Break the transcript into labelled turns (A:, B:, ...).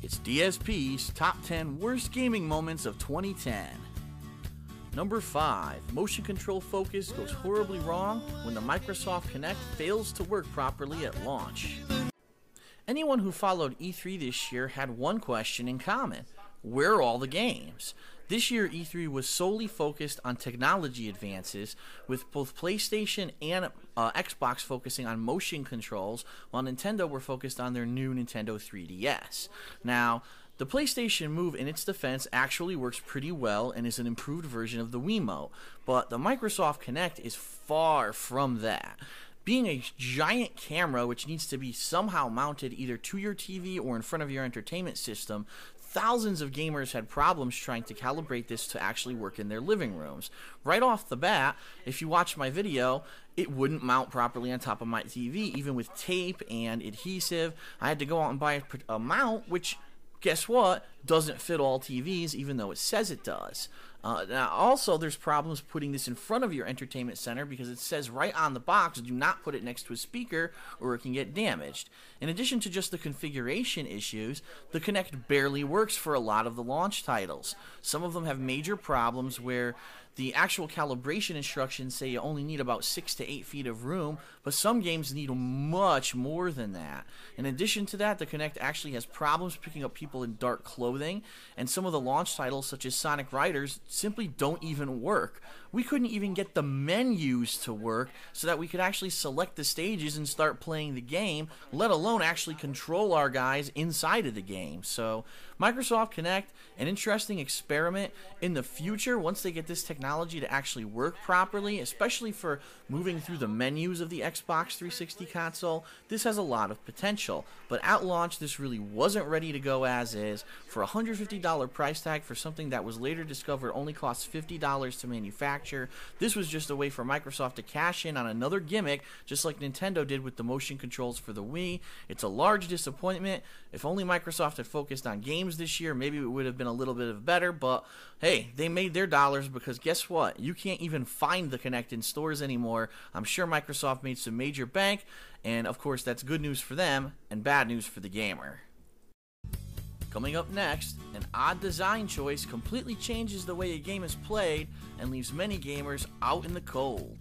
A: It's DSP's Top 10 Worst Gaming Moments of 2010. Number 5. Motion control focus goes horribly wrong when the Microsoft Kinect fails to work properly at launch. Anyone who followed E3 this year had one question in common: where are all the games? This year E3 was solely focused on technology advances, with both PlayStation and Xbox focusing on motion controls, while Nintendo were focused on their new Nintendo 3DS. Now, the PlayStation Move, in its defense, actually works pretty well and is an improved version of the Wiimote, but the Microsoft Kinect is far from that. Being a giant camera which needs to be somehow mounted either to your TV or in front of your entertainment system, thousands of gamers had problems trying to calibrate this to actually work in their living rooms. Right off the bat, if you watch my video, it wouldn't mount properly on top of my TV, even with tape and adhesive. I had to go out and buy a mount, which, guess what, doesn't fit all TVs, even though it says it does. Now, also, there's problems putting this in front of your entertainment center because it says right on the box, do not put it next to a speaker or it can get damaged. In addition to just the configuration issues, the Kinect barely works for a lot of the launch titles. Some of them have major problems where the actual calibration instructions say you only need about 6 to 8 feet of room, but some games need much more than that. In addition to that, the Kinect actually has problems picking up people in dark clothing, and some of the launch titles, such as Sonic Riders, simply don't even work. We couldn't even get the menus to work so that we could actually select the stages and start playing the game, let alone actually control our guys inside of the game. So Microsoft Kinect, an interesting experiment. In the future, once they get this technology to actually work properly, especially for moving through the menus of the Xbox 360 console, this has a lot of potential. But at launch, this really wasn't ready to go as is. For a $150 price tag for something that was later discovered only costs $50 to manufacture, this was just a way for Microsoft to cash in on another gimmick, just like Nintendo did with the motion controls for the Wii. It's a large disappointment. If only Microsoft had focused on games this year, maybe it would have been a little bit better, but hey, they made their dollars, because guess what? You can't even find the Kinect in stores anymore. I'm sure Microsoft made some major bank, and of course that's good news for them and bad news for the gamer. Coming up next, an odd design choice completely changes the way a game is played and leaves many gamers out in the cold.